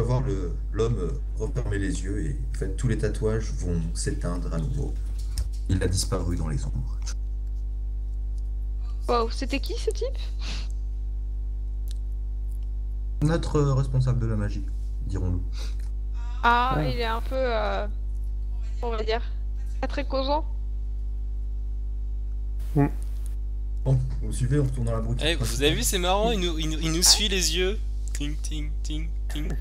vas voir l'homme refermer les yeux et en fait tous les tatouages vont s'éteindre à nouveau. Il a disparu dans les ombres. Wow, c'était qui ce type? Notre responsable de la magie, dirons-nous. Ah, Ah. il est un peu, on va dire, pas très causant. Bon, vous me suivez, on retourne dans la boutique. Eh, vous avez vu, c'est marrant, il nous suit les yeux. Ting, ting, ting, ting.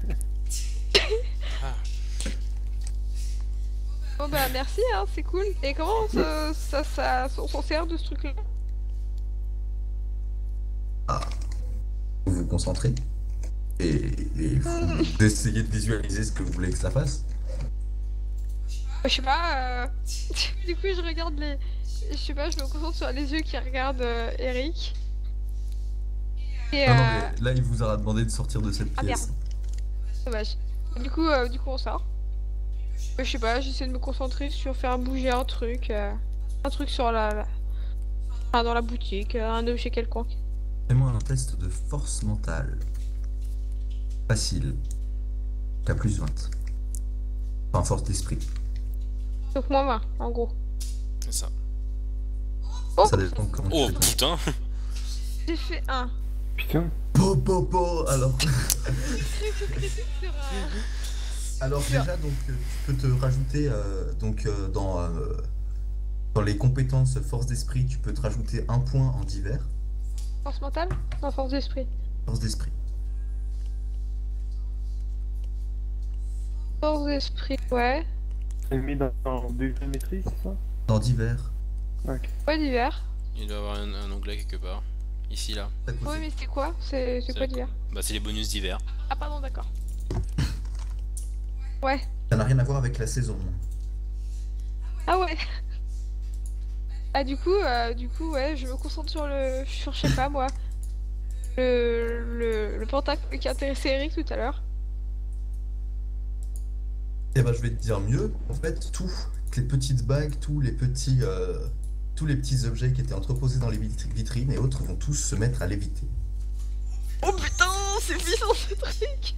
Ah. Bon bah merci, hein, c'est cool. Et comment on s'en sert de ce truc-là? Ah, vous vous concentrez et vous essayez de visualiser ce que vous voulez que ça fasse. Je sais pas, du coup je regarde les... Je sais pas, je me concentre sur les yeux qui regardent Eric. Et Non, non, mais là, il vous aura demandé de sortir de cette Ah, pièce. dommage. Du coup on sort. Je sais pas, j'essaie de me concentrer sur faire bouger un truc sur enfin, dans la boutique, un objet quelconque. Fais-moi un test de force mentale. Facile. T'as plus 20. Enfin, force d'esprit. Donc moins 20, en gros. C'est ça. Oh, Ça dépend comment Oh tu fais ton- putain. j'ai fait 1. Putain. Alors, Critique sur alors déjà, donc, tu peux te rajouter dans les compétences force d'esprit, tu peux te rajouter un point en divers. force mentale? Non, force d'esprit. Force d'esprit. Force d'esprit, ouais. Elle met dans degré de maîtrise, c'est ça? Dans divers. Ok. Ouais, divers. Il doit y avoir un onglet quelque part. Ici, là. à côté. Ouais, mais c'est quoi? C'est quoi divers? Bah, c'est les bonus d'hiver. Ah, pardon, d'accord. Ouais. Ça n'a rien à voir avec la saison. Ah ouais. Ah, du coup, ouais, je me concentre sur, je sais pas, moi. Le pentacle qui intéressait Eric tout à l'heure. Et ben, je vais te dire mieux. En fait, toutes les petites bagues, tous les petits objets qui étaient entreposés dans les vitrines et autres vont tous se mettre à léviter. Oh putain, c'est puissant ce truc!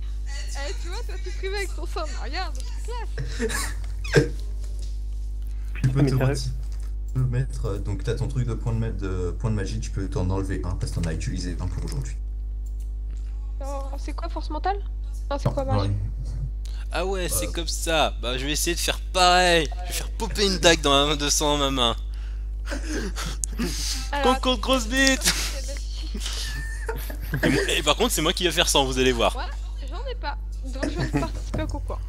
Eh, tu vois, toi, tu privé avec ton sang, regarde, c'est classe! Tu peux mais te t'as- tu peux mettre, donc t'as ton truc de point de magie, tu peux t'en enlever un parce que t'en as utilisé un pour aujourd'hui. Oh, c'est quoi, force mentale? Non, c'est quoi, Non, magie? Ah ouais, c'est comme ça. Bah, je vais essayer de faire pareil. Je vais faire popper une dague dans de sang dans ma main. Alors, Concours de grosse bite. Et par contre, c'est moi qui vais faire 100, vous allez voir. moi, j'en ai pas. Donc, je vais participer au concours.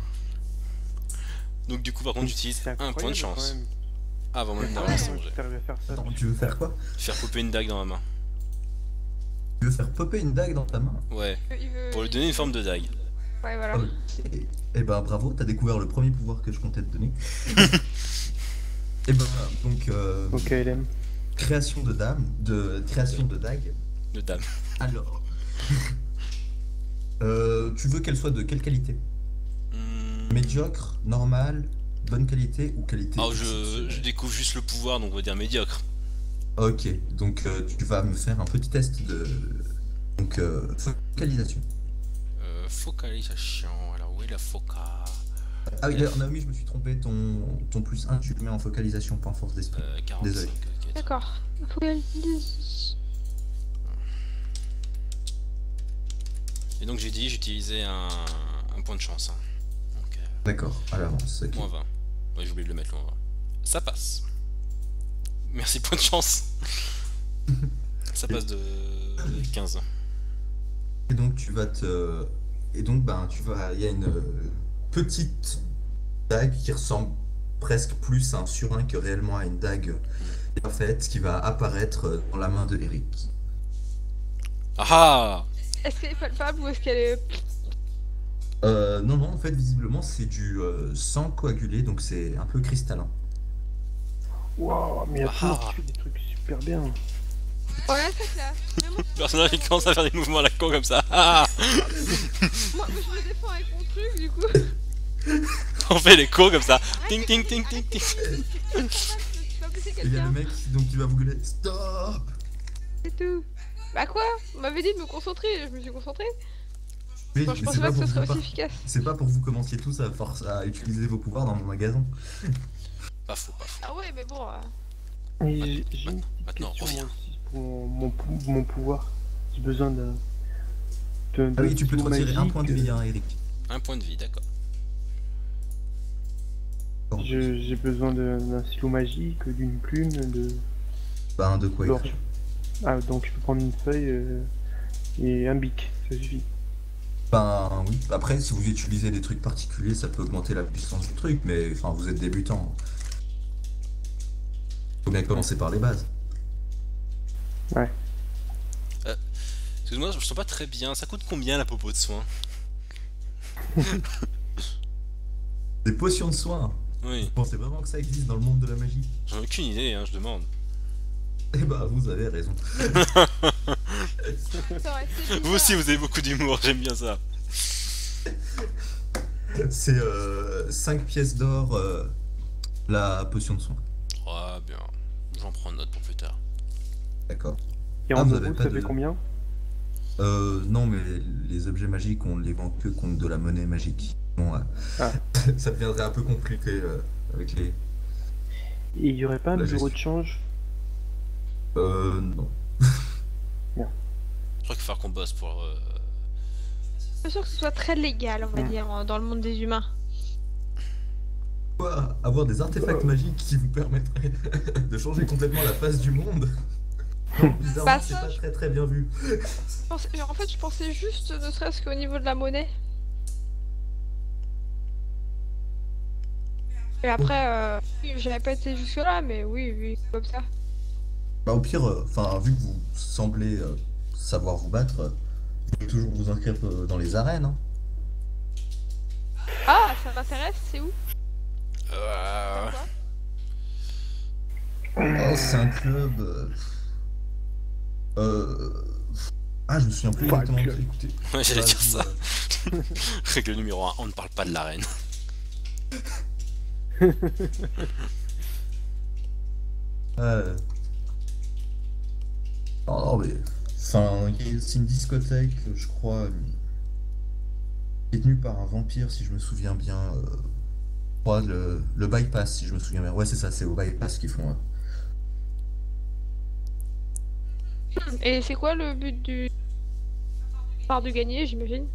Donc, du coup, par contre, j'utilise C'est un point de incroyable, chance. quand même. Avant même Ah d'avoir ouais, lancé mon jet. t'arrives à faire ça. Attends, tu veux faire quoi? Faire popper une dague dans ma main. Tu veux faire popper une dague dans ta main? Ouais. Il veut... Pour lui donner une forme de dague. Ouais, voilà. Ok. Eh ben bravo, t'as découvert le premier pouvoir que je comptais te donner. Et ben donc Ok, LM. création de création de dague. De dame. Alors, tu veux qu'elle soit de quelle qualité? Médiocre, normale, bonne qualité ou qualité Alors, je exceptionnelle? découvre juste le pouvoir, donc on va dire médiocre. Ok, donc tu vas me faire un petit test de focalisation. Focalisation. Alors, où est la foca? Ah oui, Naomi, je me suis trompé, ton plus 1, tu le mets en focalisation, pas en force d'esprit. 45. Désolé. Ok. D'accord. Focalise. Et donc, j'ai dit, j'utilisais un point de chance. Hein. Donc, D'accord, à l'avance. Ok. moins 20. Ouais, j'ai oublié de le mettre, le moins 20. Ça passe. Merci, point de chance. Ça passe de 15. Et donc tu vas te... Et donc ben il y a une petite dague qui ressemble presque plus à un surin que réellement à une dague parfaite qui va apparaître dans la main de Eric. Ah ah. Est-ce qu'elle est palpable ou est-ce qu'elle est... Non, non, en fait visiblement c'est du sang coagulé, donc c'est un peu cristallin. Waouh, mais il y a tout Ah. qui fait des trucs super bien. Ouais, c'est clair. Mais moi, Le personnage il commence à faire des mouvements à la con comme ça. Ah. moi, je me défends avec mon truc, du coup. On fait les cons comme ça. Ting ting ting ting ting. Tu vas pousser Et il y a quelqu'un, le mec donc qui va vous gueuler Stop! c'est tout. Bah quoi? On m'avait dit de me concentrer, je me suis concentrée. Oui, Bon, je mais pensais c'est pas pas que pour ce serait vous aussi efficace. c'est pas pour que vous commenciez tous à force à utiliser vos pouvoirs dans mon magasin. Pas faux, pas faux. Ah ouais, mais bon. Et j'ai une petite Maintenant, question moi reviens. aussi pour mon pouvoir. J'ai besoin Ah d'un oui, tu peux te stylo retirer un point de magique. vie, hein, Eric. Un point de vie, d'accord. J'ai besoin d'un stylo magique, d'une plume, Ben, de quoi d'or. écrire. Ah, donc je peux prendre une feuille et un bic, ça suffit. Ben oui. Après, si vous utilisez des trucs particuliers, ça peut augmenter la puissance du truc, mais enfin, vous êtes débutant. Faut bien commencer par les bases. Ouais. Excuse-moi, je sens pas très bien. Ça coûte combien la popo de soin? Des potions de soins. Oui, Vous pensez vraiment que ça existe dans le monde de la magie? j'en ai aucune idée, hein, je demande. Eh ben, vous avez raison. Ça aurait été bizarre. Vous aussi, vous avez beaucoup d'humour, j'aime bien ça. C'est 5 pièces d'or la potion de soin. Ah, bien. J'en prends note pour plus tard. D'accord. Et Ah, en vous euros, avez pas ça fait de- combien? Non, mais les objets magiques, on les vend que contre de la monnaie magique. Bon, Ah. ça deviendrait un peu compliqué avec les. Et il y aurait pas un La bureau gestion. de change? Non. Je crois qu'il va falloir qu'on bosse pour... Je suis pas sûr que ce soit très légal, on va dire, dans le monde des humains. Quoi? Avoir des artefacts magiques qui vous permettraient de changer complètement la face du monde? Bizarrement, Bah, c'est ça, pas je- très bien vu. En fait, je pensais juste, ne serait-ce qu'au niveau de la monnaie. Et après, oui, j'avais pas été jusque-là, mais oui, oui, comme ça. Bah, au pire, enfin, vu que vous semblez savoir vous battre, vous pouvez toujours vous inscrire dans les arènes. Hein. Ah, ça m'intéresse, c'est où? Euh... Quoi Oh, c'est un club. Ah, je me souviens plus Pas exactement. club. Écoutez. Ouais, j'allais Bah, dire vous, ça. Règle numéro 1, on ne parle pas de l'arène. Non, non, mais. Enfin, c'est une discothèque, je crois, qui est tenue par un vampire, si je me souviens bien. Je crois le bypass, si je me souviens bien. Ouais, c'est ça, c'est au bypass qu'ils font. Et c'est quoi le but du... Part de gagner, j'imagine?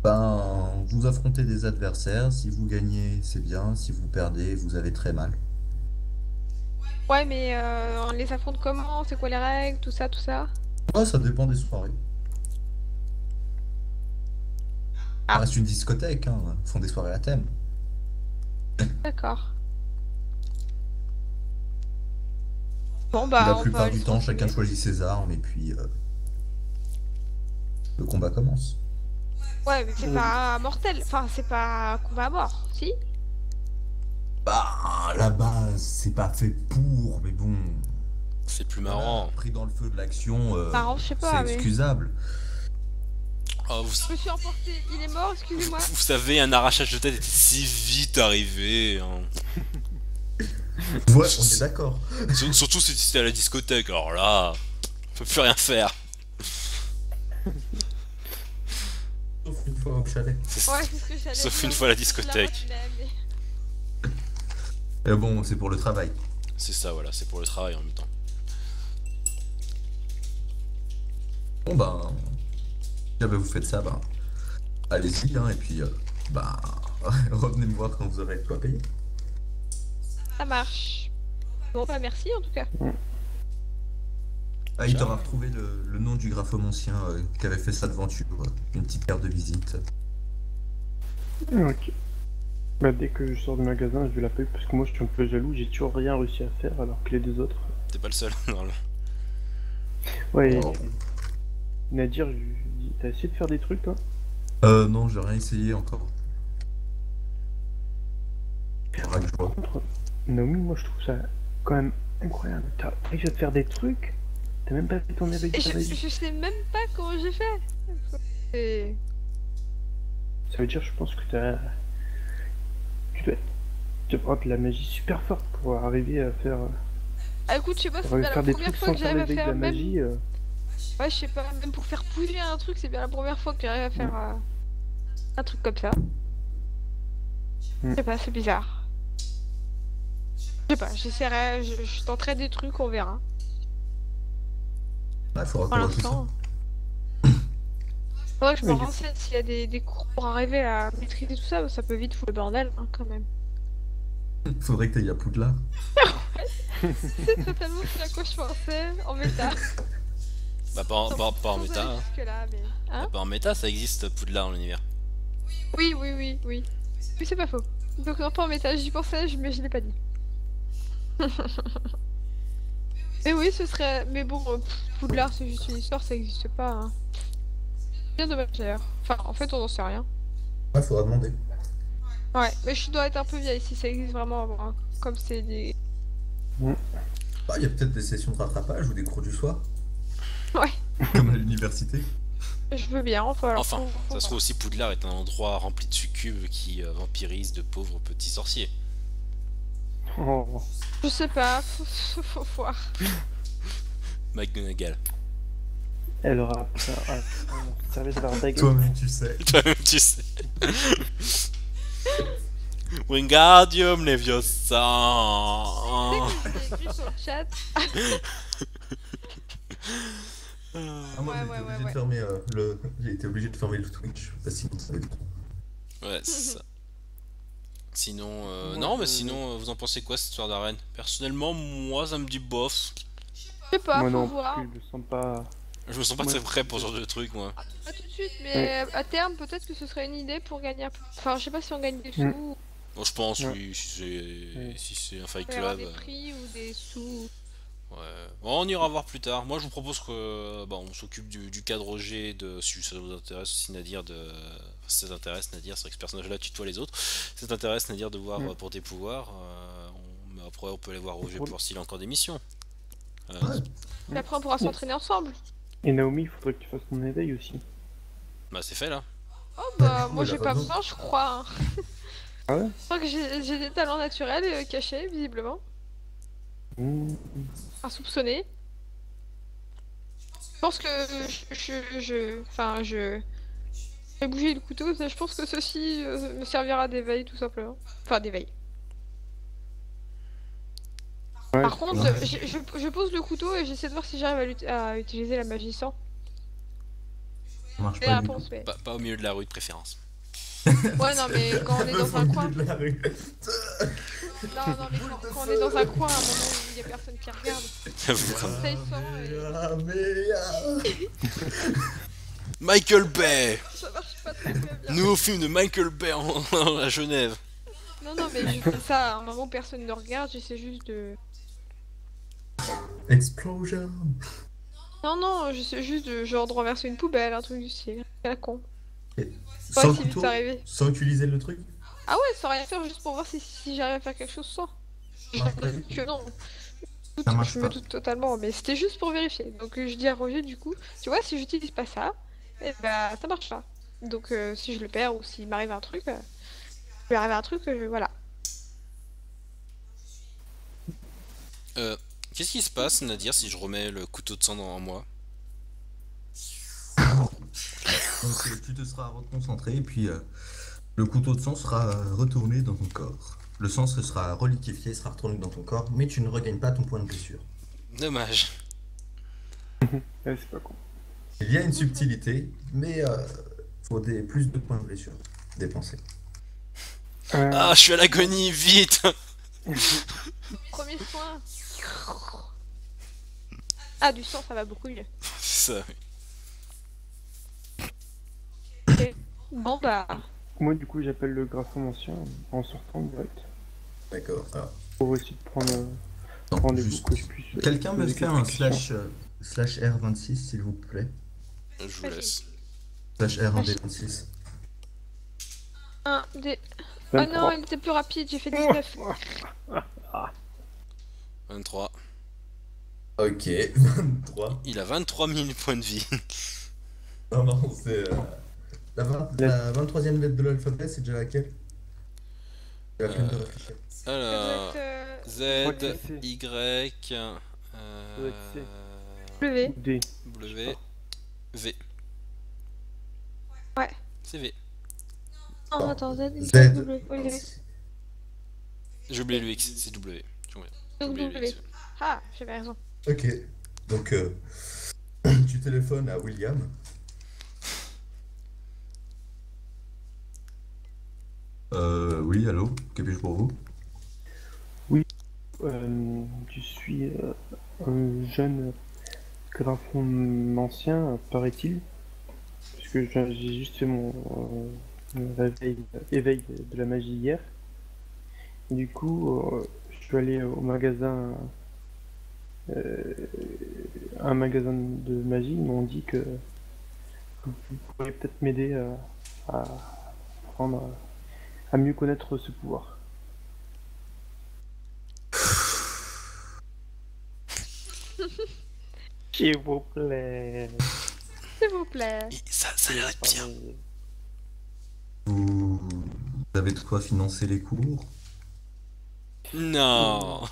Ben, vous affrontez des adversaires. Si vous gagnez, c'est bien. Si vous perdez, vous avez très mal. Ouais, mais on les affronte comment? C'est quoi les règles? Tout ça, tout ça? Ouais, ça dépend des soirées. Ça Ah. reste une discothèque, hein. Ils font des soirées à thème. D'accord. Bon, Et bah, la on plupart va du aller se temps, chacun renseigner. choisit ses armes et puis le combat commence. Ouais, mais c'est pas mortel. Enfin, c'est pas combat à mort, si? Bah, là-bas, c'est pas fait pour, mais bon. C'est plus Voilà, marrant. pris dans le feu de l'action, Marrant, je sais c'est pas, mais... excusable. Oh, Je me suis emporté. Il est mort, excusez-moi. vous savez, un arrachage de tête était si vite arrivé. Hein. Ouais, on est d'accord. Surtout si c'était à la discothèque, alors là, on peut plus rien faire. Sauf une fois au chalet. Ouais, c'est ce que j'allais Sauf dire. une fois à la Je la discothèque. retenais, mais- Et bon, c'est pour le travail. C'est ça, voilà, c'est pour le travail en même temps. Bon, ben, si jamais vous faites ça, ben, allez-y, hein, et puis, ben, revenez me voir quand vous aurez de quoi payer. Ça marche. Bon, bah, merci en tout cas. Ah, il t'aura retrouvé le nom du graphomancien qui avait fait cette aventure, une petite carte de visite. Ok. Bah, dès que je sors du magasin, je vais l'appeler parce que moi je suis un peu jaloux, j'ai toujours rien réussi à faire alors que les deux autres. T'es pas le seul, normalement. Ouais, Oh. Nadir, je lui dis, t'as essayé de faire des trucs toi? Non, j'ai rien essayé encore. Faudra que je vois. Naomi, moi je trouve ça quand même incroyable. T'as réussi à te faire des trucs, t'as même pas fait ton éveil Et de magie. je sais même pas comment j'ai fait. Et... Ça veut dire, je pense que tu dois avoir de la magie super forte pour arriver à faire, Ah, écoute, je sais pas, c'est la faire des première trucs fois sans que faire j'arrive à l'éveil de la faire même... magie. Ouais, je sais pas, même pour faire bouger un truc, c'est bien la première fois que j'arrive à faire un truc comme ça. Je sais pas, c'est bizarre. Je sais pas, j'essaierai, je tenterai des trucs, on verra. Ouais, faudra Pour qu'on voit tout ça. l'instant. Faudrait que je me Oui. renseigne s'il y a des cours pour arriver à maîtriser tout ça, ça peut vite foutre le bordel hein, quand même. Faudrait que t'ailles à Poudlard. C'est totalement ce à quoi je pensais en méta. Bah pas en méta. Hein. Là, mais... hein Pas en méta, ça existe Poudlard dans l'univers. oui. Oui, c'est pas faux. Donc non, pas en méta, j'y pensais, mais je l'ai pas dit. Mais oui, ce serait... Mais bon, Poudlard, c'est juste une histoire, ça existe pas. Hein. Bien dommage d'ailleurs. Enfin, en fait, on n'en sait rien. Ouais, faudra demander. Ouais, mais je dois être un peu vieille si ça existe vraiment, hein, comme c'est des... Bah, il y a peut-être des sessions de rattrapage ou des cours du soir. Ouais. Comme à l'université. Je veux bien, enfin... alors, Enfin, faut ça se trouve voir. aussi Poudlard est un endroit rempli de succubes qui vampirisent de pauvres petits sorciers. Oh. Je sais pas, faut voir. McGonagall. Elle aura un service de leur dague. Toi-même, tu sais. Toi-même tu sais. Wingardium Leviosa. J'ai écrit sur le chat. Ah, moi, Ouais, j'ai été obligé de fermer le Twitch. Parce que sinon, ça va être... Ouais, c'est ça. Sinon, Moi, non, mais sinon, vous en pensez quoi cette histoire d'arène? Personnellement, moi, ça me dit bof. Je sais pas, Moi faut non voir. plus, je me sens pas. Je me sens pas Moi, très prêt pour ce genre de truc, moi. Pas tout de suite, mais à terme, peut-être que ce serait une idée pour gagner un peu. Enfin, je sais pas si on gagne des sous, Bon, je pense, Ouais. oui, si c'est un fight il peut y avoir club. des prix ou des sous. Ouais. Bon, on ira voir plus tard. Moi, je vous propose que bah, on s'occupe du cadre G de si ça vous intéresse aussi Nadir de. Enfin, si ça t'intéresse Nadir, c'est vrai que ce personnage-là tutoie les autres. Si ça t'intéresse Nadir de voir pour tes pouvoirs, mais après on peut aller voir Roger pour voir s'il a encore des missions. Ouais. Et après, on pourra s'entraîner ensemble. Et Naomi, il faudrait que tu fasses ton éveil aussi. Bah c'est fait là. Oh bah, Ouais, moi il a j'ai pas raison. besoin, je crois. Hein. Ah ouais? Je crois que j'ai des talents naturels cachés, visiblement. Insoupçonnés. Je pense que enfin, je vais bouger le couteau, je pense que ceci me servira d'éveil tout simplement. Enfin, d'éveil. Ouais, Par contre, Ouais. je pose le couteau et j'essaie de voir si j'arrive à utiliser la magie sang. Ça marche C'est pas la du tout. réponse, mais... Pas au milieu de la rue de préférence. Ouais, non, mais quand on est dans un coin... De la rue. Non, mais quand on est dans un coin, à un moment où il y a personne qui regarde, ça il sent et... Michael Bay. Ça marche pas très bien. Nouveau film de Michael Bay à Genève. Non, mais je fais ça à un moment où personne ne regarde, j'essaie juste de... Explosion. Non, j'essaie juste de genre de renverser une poubelle, un truc du style. C'est la con. Et Pas sans si vite couteau, c'est arrivé. sans utiliser le truc. Ah ouais, sans rien faire, juste pour voir si j'arrive à faire quelque chose sans. Que non. Ça marche Je me pas. doute totalement, mais c'était juste pour vérifier. Donc je dis à Roger du coup, tu vois, si j'utilise pas ça, eh bah ça marche pas. Donc si je le perds ou s'il m'arrive un truc, voilà. Qu'est-ce qui se passe Nadir si je remets le couteau de sang en moi? Donc tu te seras reconcentré et puis le couteau de sang sera retourné dans ton corps. Le sang se sera reliquéfié, sera retourné dans ton corps, mais tu ne regagnes pas ton point de blessure. Dommage. Ouais, c'est pas con. Il y a une subtilité, mais faut plus de points de blessure dépensés. Ah, je suis à l'agonie, vite. Premier soin. Ah, du sang, ça va beaucoup mieux. C'est ça, oui. Ok. Bon bah, Moi, du coup, j'appelle le graffon ancien en sortant direct. D'accord. Alors, Pour essayer de prendre non, rendez-vous juste- que je puisse. quelqu'un me poser fait un quelques questions. slash R26 s'il vous plaît. Je vous Vas-y. laisse. Slash R1D26. un des... Oh 23. non, il était plus rapide, j'ai fait 19. 23. Ok, 23. Il a 23 000 points de vie. Non, c'est la 23e lettre de l'alphabet, c'est déjà laquelle? J'ai la flemme de réfléchir. Alors, Ça doit être, Z, Je crois que c'est C. Y, doit être C. W. D. W. V. Ouais. C'est V. Oh, attends, Z. Z. W. Oui, oui. J'ai oublié le X, c'est W. J'ai oublié le W. X. Ah, j'avais raison. Ok. Donc, tu téléphones à William. Oui, allô, que puis-je pour vous? Je suis un jeune graphon ancien, paraît-il, puisque j'ai juste fait mon éveil de la magie hier. Du coup, je suis allé au magasin, un magasin de magie. Ils m'ont dit que vous pourriez peut-être m'aider à prendre, à mieux connaître ce pouvoir. S'il vous plaît. S'il vous plaît. Ça a l'air d'être bien. Vous avez de quoi financer les cours? Non.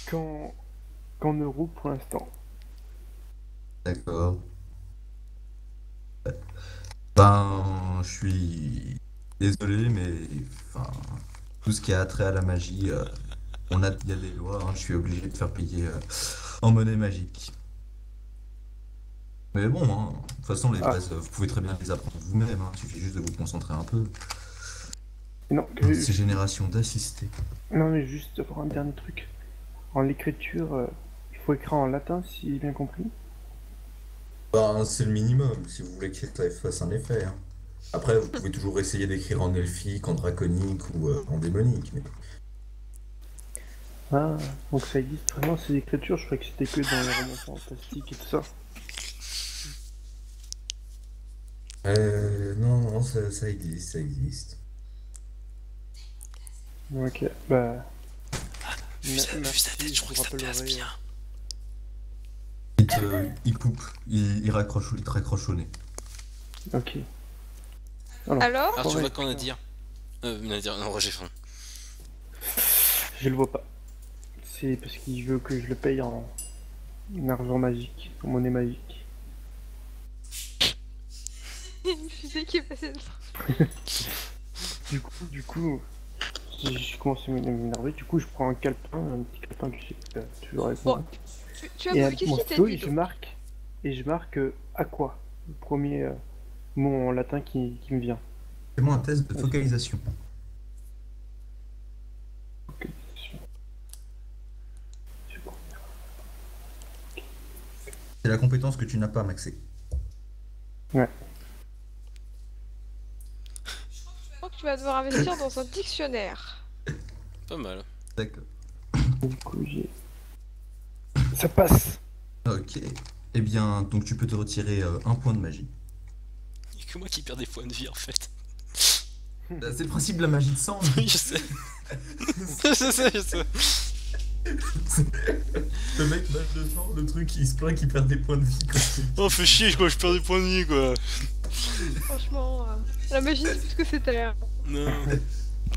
Qu'en euros pour l'instant. D'accord. Ben, je suis désolé, mais enfin, tout ce qui a trait à la magie, il y a des lois, hein, je suis obligé de faire payer en monnaie magique. Mais bon, hein, de toute façon, les bases, vous pouvez très bien les apprendre vous-même, hein, il suffit juste de vous concentrer un peu. Non, Ces générations d'assister. non, mais juste pour un dernier truc. En l'écriture, il faut écrire en latin, si j'ai bien compris. Ben, c'est le minimum, si vous voulez que ça fasse un effet, hein. Après, vous pouvez toujours essayer d'écrire en elfique, en draconique ou en démonique. Mais... Ah, donc ça existe vraiment ces écritures, je croyais que c'était que dans les romans fantastiques et tout ça. Non, non, ça existe, ça existe. Ok, bah... Vu sa merci, tête, je crois que ça vous passe rappellerai, bien. Il coupe, il raccroche, il te raccroche au nez. Ok. Alors Alors tu Ouais, vois qu'on a putain. dire non, Roger, enfin. Je le vois pas. C'est parce qu'il veut que je le paye en argent magique, en monnaie magique. Je sais qui est passé le Du coup, je commence à m'énerver, du coup je prends un petit calepin que j'ai toujours avec moi. Bon, tu Et as à qu'est-ce mon qui t'a stylo, dit et donc je marque aqua, le premier mot en latin qui me vient. Fais-moi un test de focalisation. Ok. C'est la compétence que tu n'as pas, Maxé. Ouais. Je crois que tu vas devoir investir dans un dictionnaire. Pas mal. D'accord. Du coup, ça passe. Ok. Eh bien, donc tu peux te retirer un point de magie. Il y a que moi qui perds des points de vie en fait. C'est le principe de la magie de sang. Oui, je sais. je sais. Le mec mange de sang, le truc, il se plaint qu'il perd des points de vie. Quoi. Oh, fais chier quoi, je perds des points de vie quoi. Franchement, la magie, c'est plus ce que c'était. Non.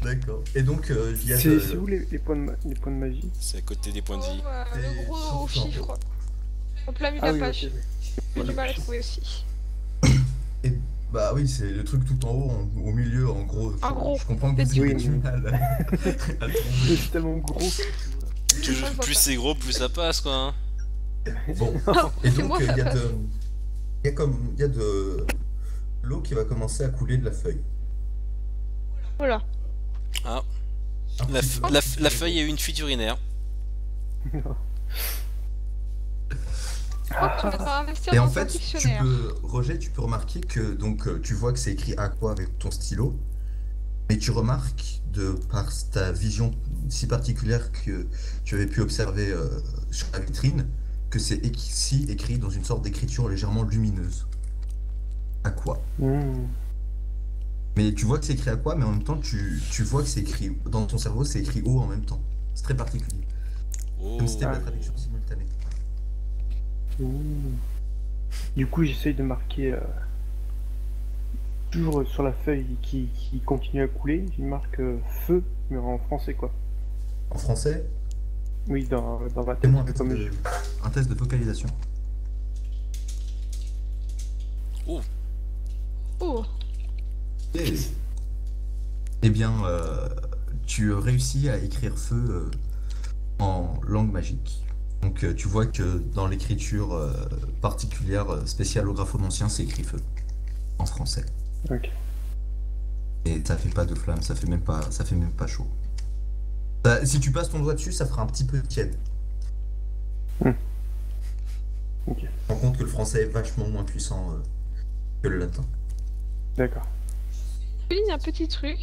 D'accord. Et donc, il y a C'est où les points de magie? C'est à côté des points de vie. Le gros C'est chiffre. En plein milieu Ah de la oui, page. ok. J'ai du mal à trouver aussi. Et, bah oui, c'est le truc tout en haut, au milieu, en gros. En gros. Je comprends que C'est vous du- ayez du mal à le trouver. C'est tellement gros. Plus c'est gros, plus ça passe quoi. Hein. Bon. Non, Et c'est donc, moi, il ça y a passe. il y a de l'eau qui va commencer à couler de la feuille. Voilà. Ah. Un La, petit peu. la feuille a eu une fuite urinaire. Je crois que tu vas devoir investir Et dans en un fait, dictionnaire. Roger, tu peux remarquer que donc tu vois que c'est écrit aqua avec ton stylo, mais tu remarques par ta vision si particulière que tu avais pu observer sur la vitrine que c'est ici écrit dans une sorte d'écriture légèrement lumineuse. Aqua. Hmm. Mais tu vois que c'est écrit aqua, mais en même temps tu vois que c'est écrit dans ton cerveau, c'est écrit eau en même temps. C'est très particulier. Oh. Comme si c'était de la traduction simultanée. Hmm. Du coup, j'essaye de marquer toujours sur la feuille qui continue à couler. Je marque feu, mais en français quoi. En français, Oui, dans ma tête. fais-moi comme un test de focalisation. Oh, Oh, Et- Eh bien, tu réussis à écrire feu en langue magique. Donc tu vois que dans l'écriture particulière spéciale au graphomancien, c'est écrit feu en français. Ok. Et ça fait pas de flamme, ça fait même pas chaud. Si tu passes ton doigt dessus, ça fera un petit peu tiède. Ok. Tu te rends compte que le français est vachement moins puissant que le latin. D'accord. je souligne un petit truc.